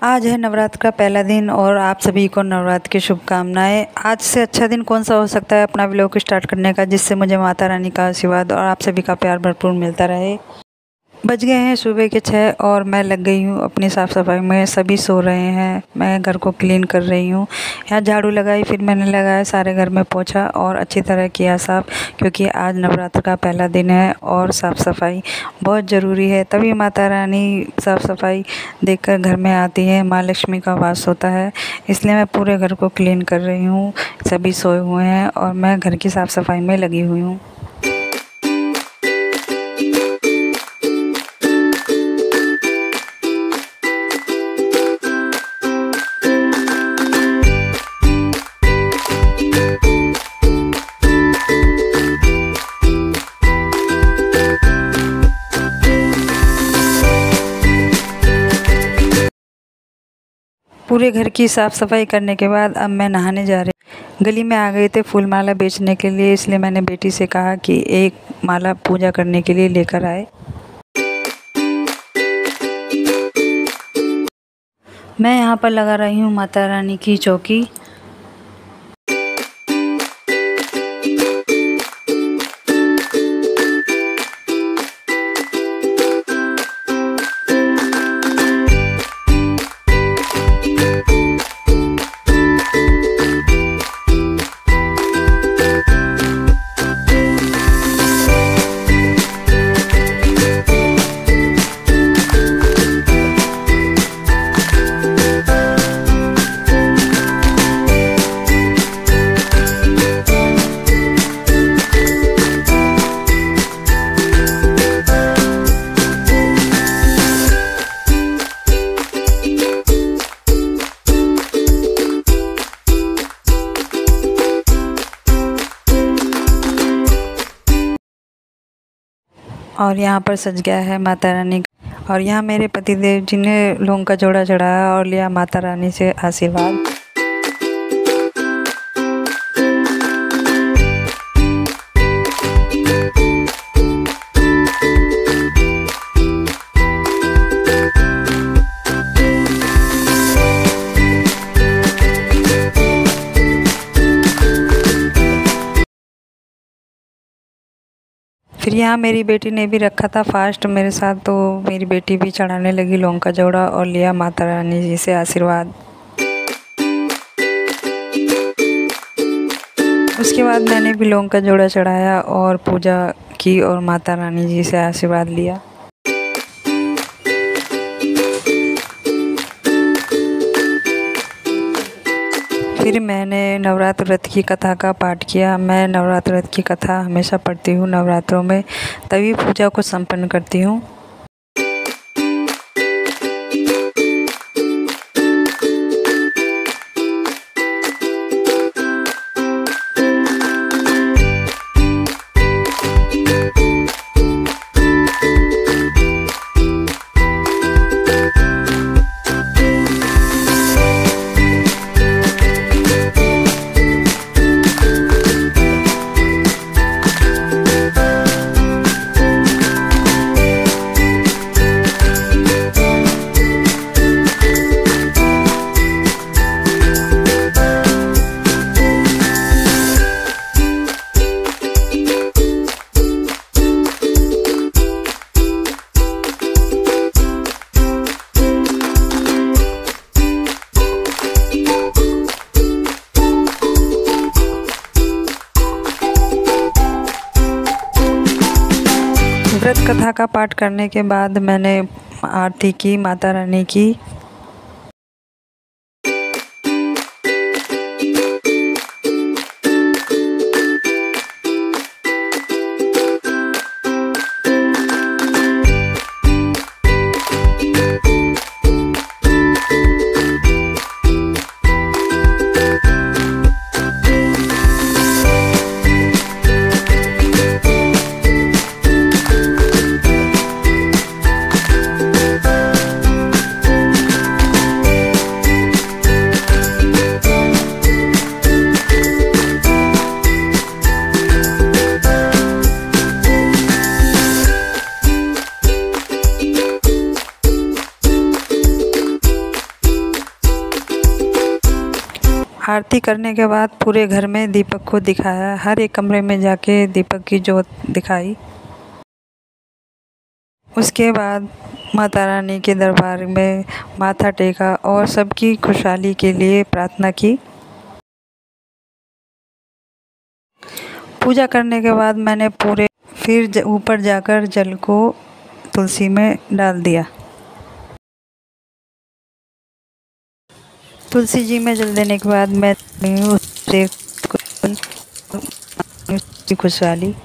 आज है नवरात्र का पहला दिन और आप सभी को नवरात्र की शुभकामनाएं। आज से अच्छा दिन कौन सा हो सकता है अपना व्लॉग स्टार्ट करने का, जिससे मुझे माता रानी का आशीर्वाद और आप सभी का प्यार भरपूर मिलता रहे। बज गए हैं सुबह के 6 और मैं लग गई हूँ अपनी साफ़ सफाई में। सभी सो रहे हैं, मैं घर को क्लीन कर रही हूँ। यहाँ झाड़ू लगाई, फिर मैंने लगाया सारे घर में पोछा और अच्छी तरह किया साफ़, क्योंकि आज नवरात्र का पहला दिन है और साफ़ सफाई बहुत ज़रूरी है। तभी माता रानी साफ़ सफाई देखकर घर में आती है, माँ लक्ष्मी का वास होता है। इसलिए मैं पूरे घर को क्लीन कर रही हूँ। सभी सोए हुए हैं और मैं घर की साफ़ सफाई में लगी हुई हूँ। पूरे घर की साफ़ सफाई करने के बाद अब मैं नहाने जा रही। गली में आ गए थे फूल माला बेचने के लिए, इसलिए मैंने बेटी से कहा कि एक माला पूजा करने के लिए लेकर आए। मैं यहाँ पर लगा रही हूँ माता रानी की चौकी। और यहाँ पर सज गया है माता रानी। और यहाँ मेरे पतिदेव जी ने लौंग का जोड़ा चढ़ाया और लिया माता रानी से आशीर्वाद। फिर यहाँ मेरी बेटी ने भी रखा था फास्ट मेरे साथ, तो मेरी बेटी भी चढ़ाने लगी लौंग का जोड़ा और लिया माता रानी जी से आशीर्वाद। उसके बाद मैंने भी लौंग का जोड़ा चढ़ाया और पूजा की और माता रानी जी से आशीर्वाद लिया। फिर मैंने नवरात्र व्रत की कथा का पाठ किया। मैं नवरात्र व्रत की कथा हमेशा पढ़ती हूँ नवरात्रों में, तभी पूजा को संपन्न करती हूँ। व्रत कथा का पाठ करने के बाद मैंने आरती की माता रानी की। आरती करने के बाद पूरे घर में दीपक को दिखाया, हर एक कमरे में जाके दीपक की जोत दिखाई। उसके बाद माता रानी के दरबार में माथा टेका और सबकी खुशहाली के लिए प्रार्थना की। पूजा करने के बाद मैंने फिर ऊपर जाकर जल को तुलसी में डाल दिया। तुलसी जी में जल देने के बाद मैं खुशहाली।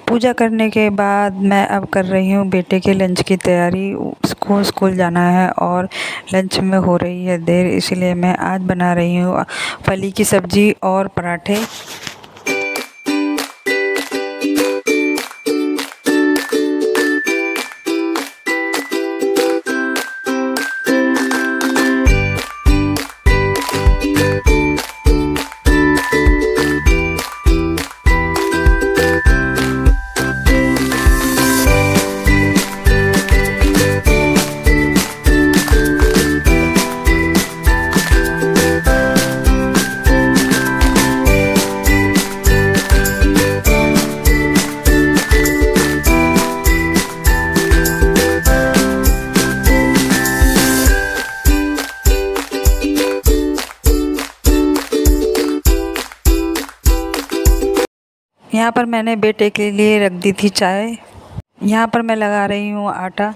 पूजा करने के बाद मैं अब कर रही हूँ बेटे के लंच की तैयारी। उसको स्कूल जाना है और लंच में हो रही है देर, इसलिए मैं आज बना रही हूँ फली की सब्ज़ी और पराठे। यहाँ पर मैंने बेटे के लिए रख दी थी चाय। यहाँ पर मैं लगा रही हूँ आटा।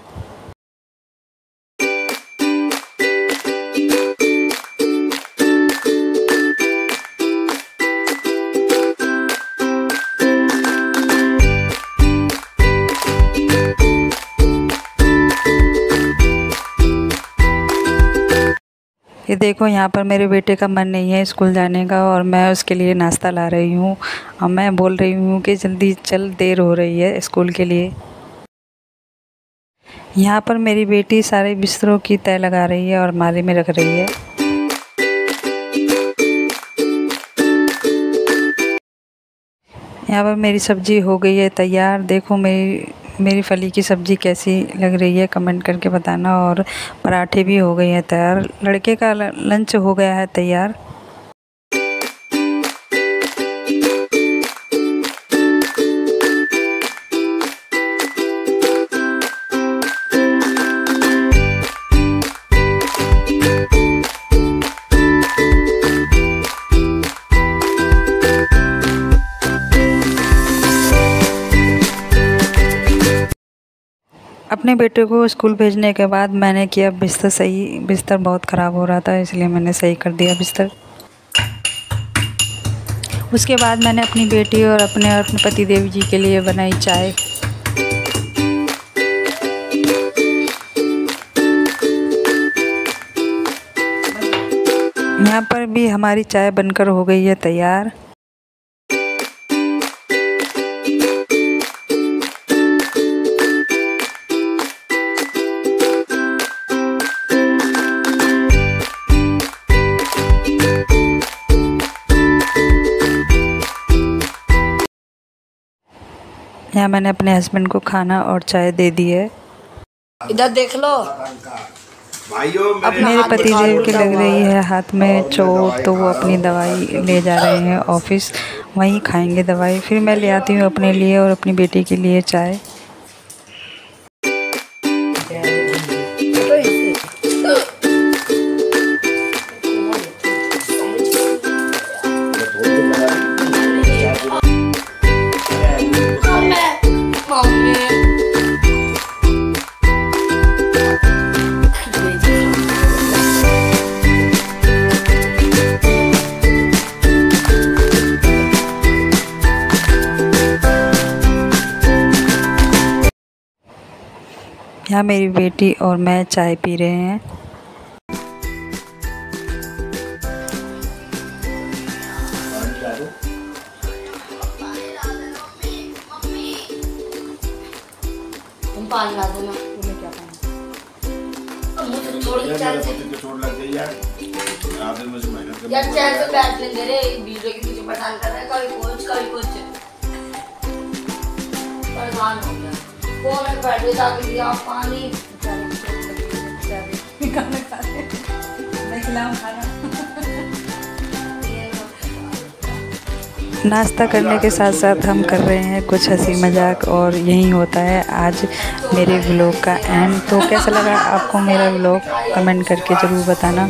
ये देखो, यहाँ पर मेरे बेटे का मन नहीं है स्कूल जाने का और मैं उसके लिए नाश्ता ला रही हूँ और मैं बोल रही हूँ कि जल्दी चल, देर हो रही है स्कूल के लिए। यहाँ पर मेरी बेटी सारे बिस्तरों की तय लगा रही है और अलमारी में रख रही है। यहाँ पर मेरी सब्जी हो गई है तैयार। देखो मेरी फली की सब्ज़ी कैसी लग रही है, कमेंट करके बताना। और पराठे भी हो गए हैं तैयार। लड़के का लंच हो गया है तैयार। अपने बेटे को स्कूल भेजने के बाद मैंने किया बिस्तर सही। बिस्तर बहुत ख़राब हो रहा था, इसलिए मैंने सही कर दिया बिस्तर। उसके बाद मैंने अपनी बेटी और अपने पति देव जी के लिए बनाई चाय। यहाँ पर भी हमारी चाय बनकर हो गई है तैयार। यहाँ मैंने अपने हस्बैंड को खाना और चाय दे दी है। इधर देख लो अब मेरे पतिदेव की लग रही है हाथ में चोट, तो वो अपनी दवाई ले जा रहे हैं ऑफिस, वहीं खाएंगे दवाई। फिर मैं ले आती हूँ अपने लिए और अपनी बेटी के लिए चाय। यहाँ मेरी बेटी और मैं चाय पी रहे हैं। तुम पानी ला दो ना। यार चैन पे बैठ लेंगे रे, वीडियो के पीछे परेशान कर रहा है, कभी कुछ परेशान हो गया। फोन में बैठे जाके दिया पानी। खाना खा रहे, मैं खिलाऊं खाना। नाश्ता करने के साथ साथ हम कर रहे हैं कुछ हंसी मजाक, और यही होता है आज मेरे व्लॉग का एंड। तो कैसा लगा आपको मेरा व्लॉग, कमेंट करके ज़रूर बताना।